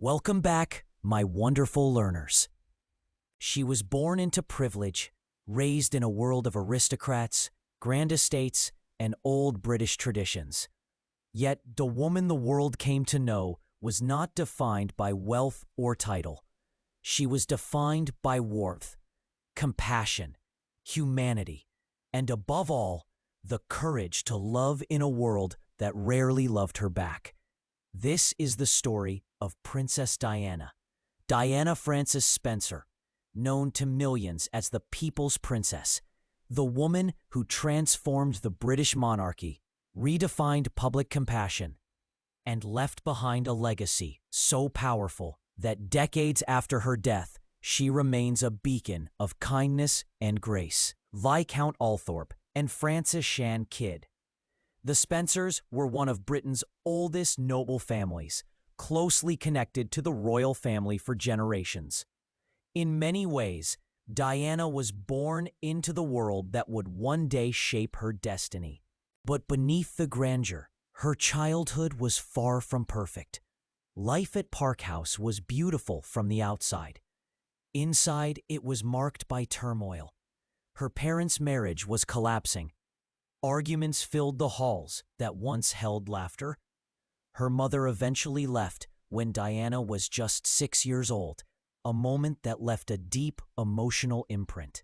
Welcome back, my wonderful learners. She was born into privilege, raised in a world of aristocrats, grand estates, and old British traditions. Yet the woman the world came to know was not defined by wealth or title. She was defined by warmth, compassion, humanity, and above all, the courage to love in a world that rarely loved her back. This is the story of Princess Diana, Diana Frances Spencer, known to millions as the People's Princess, the woman who transformed the British monarchy, redefined public compassion, and left behind a legacy so powerful that decades after her death, she remains a beacon of kindness and grace. Viscount Althorp and Frances Shan Kidd. The Spencers were one of Britain's oldest noble families, closely connected to the royal family for generations. In many ways, Diana was born into the world that would one day shape her destiny. But beneath the grandeur, her childhood was far from perfect. Life at Park House was beautiful from the outside. Inside, it was marked by turmoil. Her parents' marriage was collapsing. Arguments filled the halls that once held laughter. Her mother eventually left when Diana was just 6 years old, a moment that left a deep emotional imprint.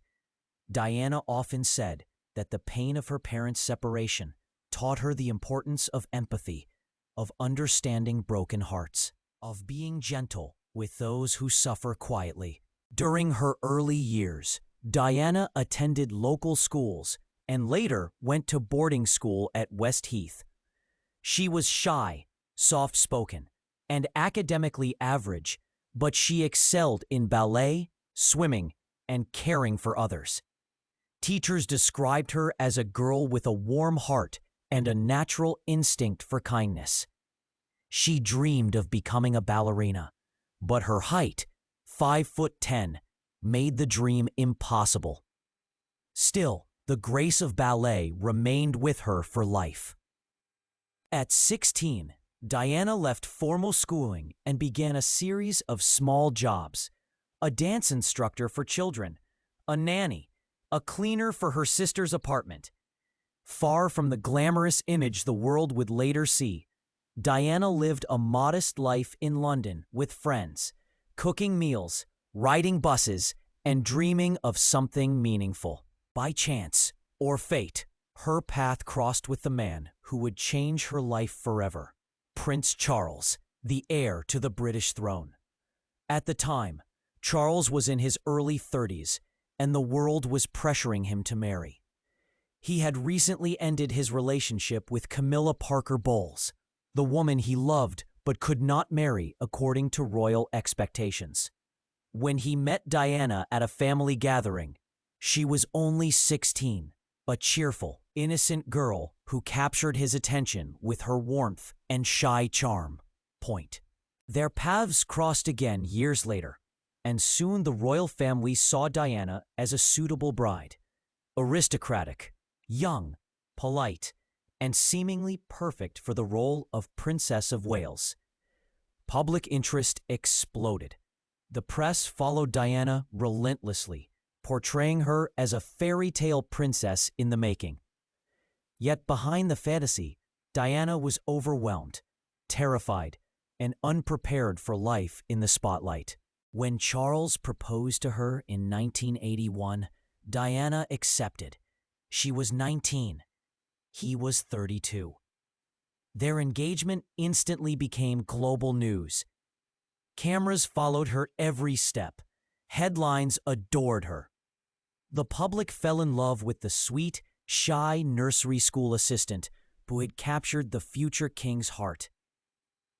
Diana often said that the pain of her parents' separation taught her the importance of empathy, of understanding broken hearts, of being gentle with those who suffer quietly. During her early years, Diana attended local schools and later went to boarding school at West Heath. She was shy, soft-spoken, and academically average, but she excelled in ballet, swimming, and caring for others. Teachers described her as a girl with a warm heart and a natural instinct for kindness. She dreamed of becoming a ballerina, but her height, 5'10", made the dream impossible. Still, the grace of ballet remained with her for life. At 16, Diana left formal schooling and began a series of small jobs: a dance instructor for children, a nanny, a cleaner for her sister's apartment. Far from the glamorous image the world would later see, Diana lived a modest life in London with friends, cooking meals, riding buses, and dreaming of something meaningful. By chance or fate, her path crossed with the man who would change her life forever: Prince Charles, the heir to the British throne. At the time, Charles was in his early 30s, and the world was pressuring him to marry. He had recently ended his relationship with Camilla Parker Bowles, the woman he loved but could not marry according to royal expectations. When he met Diana at a family gathering, she was only 16, a cheerful, innocent girl who captured his attention with her warmth and shy charm. Their paths crossed again years later, and soon the royal family saw Diana as a suitable bride. Aristocratic, young, polite, and seemingly perfect for the role of Princess of Wales. Public interest exploded. The press followed Diana relentlessly, portraying her as a fairy tale princess in the making. Yet behind the fantasy, Diana was overwhelmed, terrified, and unprepared for life in the spotlight. When Charles proposed to her in 1981, Diana accepted. She was 19. He was 32. Their engagement instantly became global news. Cameras followed her every step. Headlines adored her. The public fell in love with the sweet, shy nursery school assistant who had captured the future king's heart.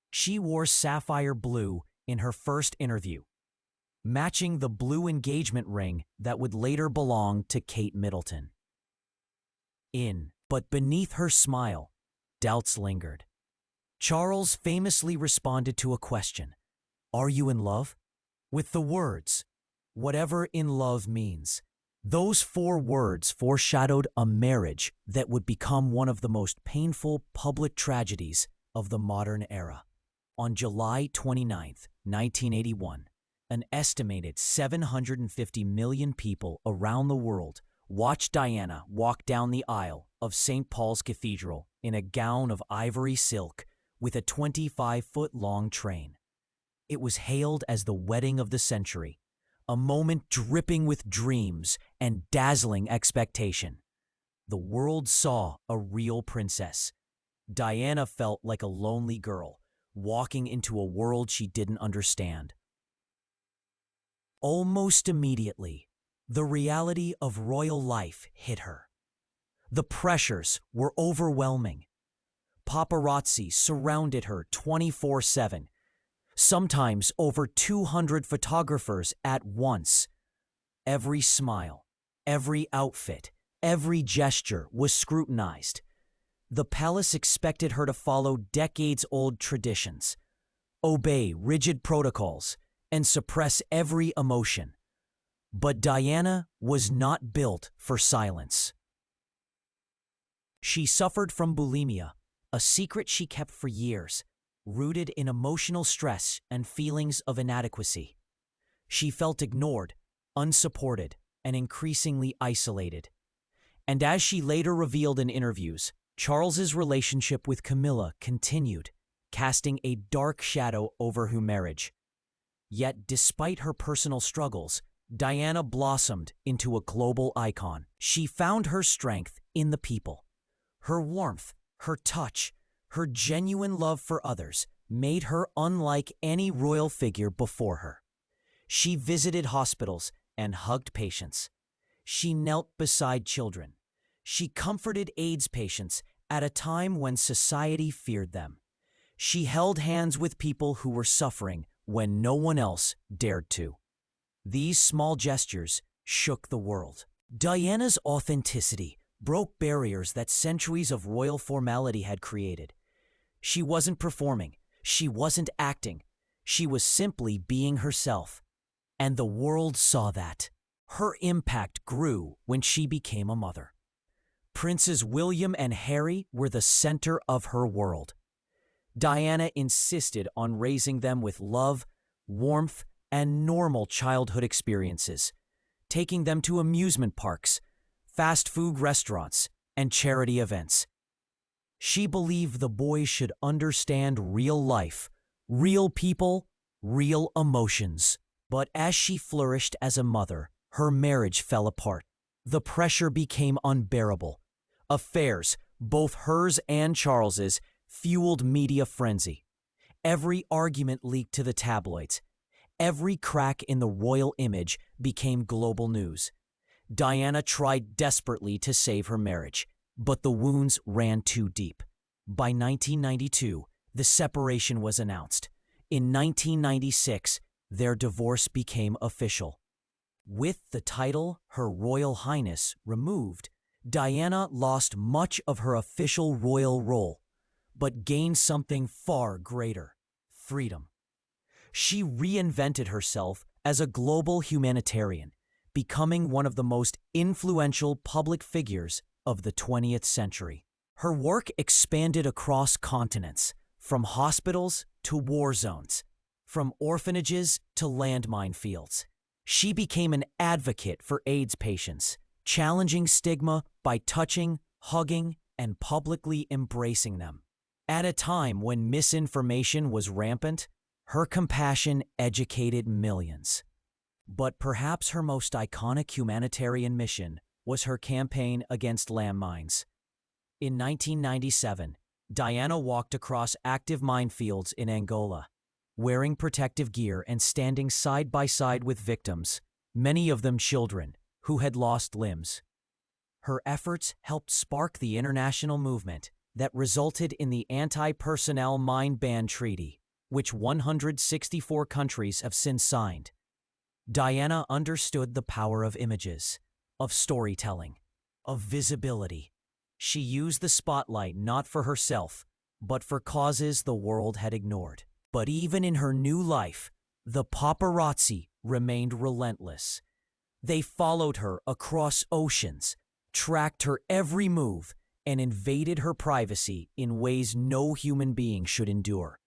She wore sapphire blue in her first interview, matching the blue engagement ring that would later belong to Kate Middleton. But beneath her smile, doubts lingered. Charles famously responded to a question: "Are you in love?" with the words, "Whatever in love means." Those 4 words foreshadowed a marriage that would become one of the most painful public tragedies of the modern era. On July 29, 1981, an estimated 750 million people around the world watched Diana walk down the aisle of St. Paul's Cathedral in a gown of ivory silk with a 25-foot-long train. It was hailed as the wedding of the century, a moment dripping with dreams and dazzling expectation. The world saw a real princess. Diana felt like a lonely girl, walking into a world she didn't understand. Almost immediately, the reality of royal life hit her. The pressures were overwhelming. Paparazzi surrounded her 24/7, sometimes over 200 photographers at once. Every smile, every outfit, every gesture was scrutinized. The palace expected her to follow decades-old traditions, obey rigid protocols, and suppress every emotion. But Diana was not built for silence. She suffered from bulimia, a secret she kept for years, rooted in emotional stress and feelings of inadequacy. She felt ignored, unsupported, and increasingly isolated. And as she later revealed in interviews, Charles's relationship with Camilla continued, casting a dark shadow over her marriage. Yet, despite her personal struggles, Diana blossomed into a global icon. She found her strength in the people. Her warmth, her touch, her genuine love for others made her unlike any royal figure before her. She visited hospitals and hugged patients. She knelt beside children. She comforted AIDS patients at a time when society feared them. She held hands with people who were suffering when no one else dared to. These small gestures shook the world. Diana's authenticity broke barriers that centuries of royal formality had created. She wasn't performing. She wasn't acting. She was simply being herself. And the world saw that. Her impact grew when she became a mother. Princes William and Harry were the center of her world. Diana insisted on raising them with love, warmth, and normal childhood experiences, taking them to amusement parks, fast food restaurants, and charity events. She believed the boys should understand real life, real people, real emotions. But as she flourished as a mother, her marriage fell apart. The pressure became unbearable. Affairs, both hers and Charles's, fueled media frenzy. Every argument leaked to the tabloids. Every crack in the royal image became global news. Diana tried desperately to save her marriage, but the wounds ran too deep. By 1992, the separation was announced. In 1996, their divorce became official. With the title Her Royal Highness removed, Diana lost much of her official royal role, but gained something far greater: freedom. She reinvented herself as a global humanitarian, becoming one of the most influential public figures of the 20th century. Her work expanded across continents, from hospitals to war zones, from orphanages to landmine fields. She became an advocate for AIDS patients, challenging stigma by touching, hugging, and publicly embracing them. At a time when misinformation was rampant, her compassion educated millions. But perhaps her most iconic humanitarian mission was her campaign against landmines. In 1997, Diana walked across active minefields in Angola, wearing protective gear and standing side by side with victims, many of them children, who had lost limbs. Her efforts helped spark the international movement that resulted in the Anti-Personnel Mine Ban Treaty, which 164 countries have since signed. Diana understood the power of images, of storytelling, of visibility. She used the spotlight not for herself, but for causes the world had ignored. But even in her new life, the paparazzi remained relentless. They followed her across oceans, tracked her every move, and invaded her privacy in ways no human being should endure.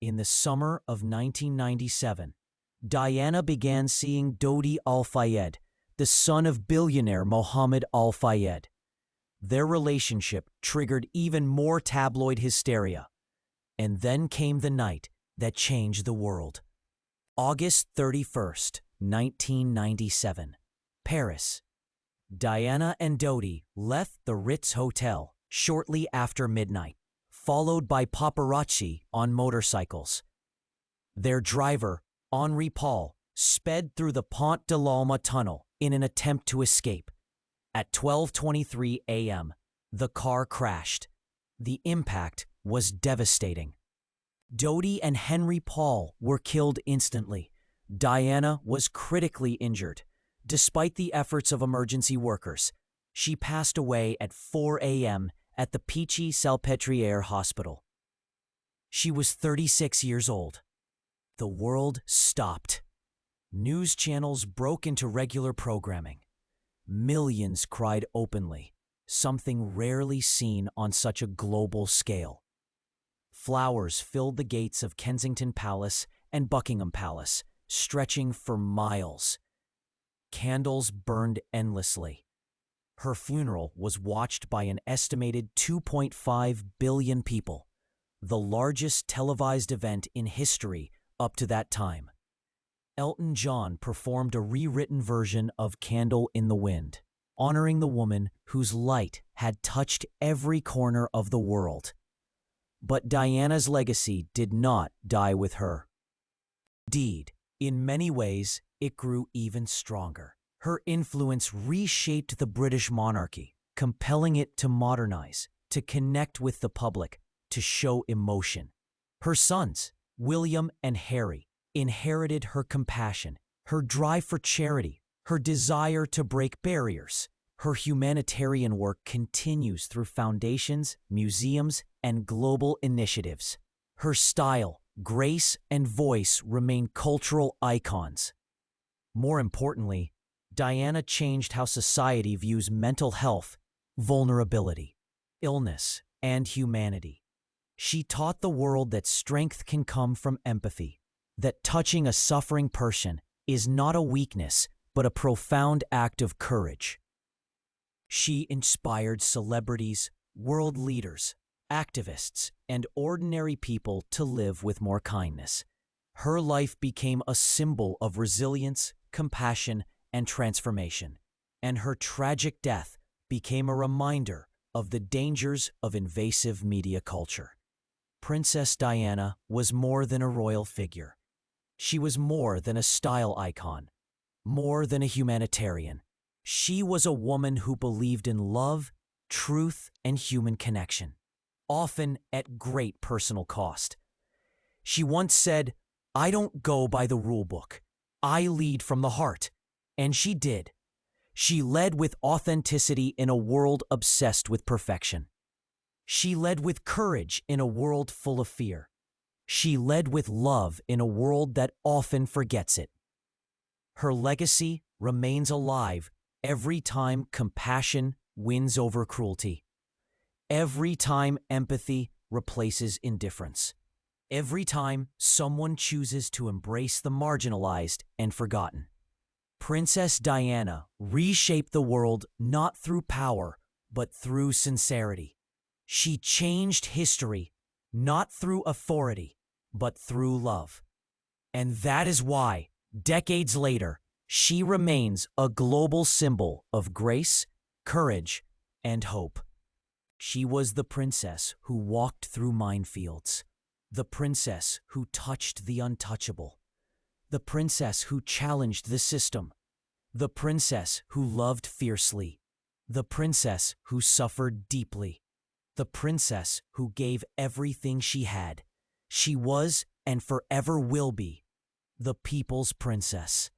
In the summer of 1997, Diana began seeing Dodi Al-Fayed, the son of billionaire Mohammed Al-Fayed. Their relationship triggered even more tabloid hysteria. And then came the night that changed the world. August 31st, 1997, Paris. Diana and Dodi left the Ritz Hotel shortly after midnight, followed by paparazzi on motorcycles. Their driver, Henri Paul, sped through the Pont de l'Alma tunnel in an attempt to escape. At 12:23 a.m., the car crashed. The impact was devastating. Dodi and Henry Paul were killed instantly. Diana was critically injured. Despite the efforts of emergency workers, she passed away at 4 a.m. at the Pichy-Salpêtrière Hospital. She was 36 years old. The world stopped. News channels broke into regular programming. Millions cried openly, something rarely seen on such a global scale. Flowers filled the gates of Kensington Palace and Buckingham Palace, stretching for miles. Candles burned endlessly. Her funeral was watched by an estimated 2.5 billion people, the largest televised event in history up to that time. Elton John performed a rewritten version of Candle in the Wind, honoring the woman whose light had touched every corner of the world. But Diana's legacy did not die with her. Indeed, in many ways, it grew even stronger. Her influence reshaped the British monarchy, compelling it to modernize, to connect with the public, to show emotion. Her sons, William and Harry, inherited her compassion, her drive for charity, her desire to break barriers. Her humanitarian work continues through foundations, museums, and global initiatives. Her style, grace, and voice remain cultural icons. More importantly, Diana changed how society views mental health, vulnerability, illness, and humanity. She taught the world that strength can come from empathy, that touching a suffering person is not a weakness, but a profound act of courage. She inspired celebrities, world leaders, activists, and ordinary people to live with more kindness. Her life became a symbol of resilience, compassion, and transformation, and her tragic death became a reminder of the dangers of invasive media culture. Princess Diana was more than a royal figure. She was more than a style icon, more than a humanitarian. She was a woman who believed in love, truth, and human connection, often at great personal cost. She once said, "I don't go by the rule book. I lead from the heart." And she did. She led with authenticity in a world obsessed with perfection. She led with courage in a world full of fear. She led with love in a world that often forgets it. Her legacy remains alive every time compassion wins over cruelty. Every time empathy replaces indifference. Every time someone chooses to embrace the marginalized and forgotten. Princess Diana reshaped the world not through power, but through sincerity. She changed history, not through authority, but through love. And that is why, decades later, she remains a global symbol of grace, courage, and hope. She was the princess who walked through minefields, the princess who touched the untouchable, the princess who challenged the system, the princess who loved fiercely, the princess who suffered deeply, the princess who gave everything she had. She was and forever will be the people's princess.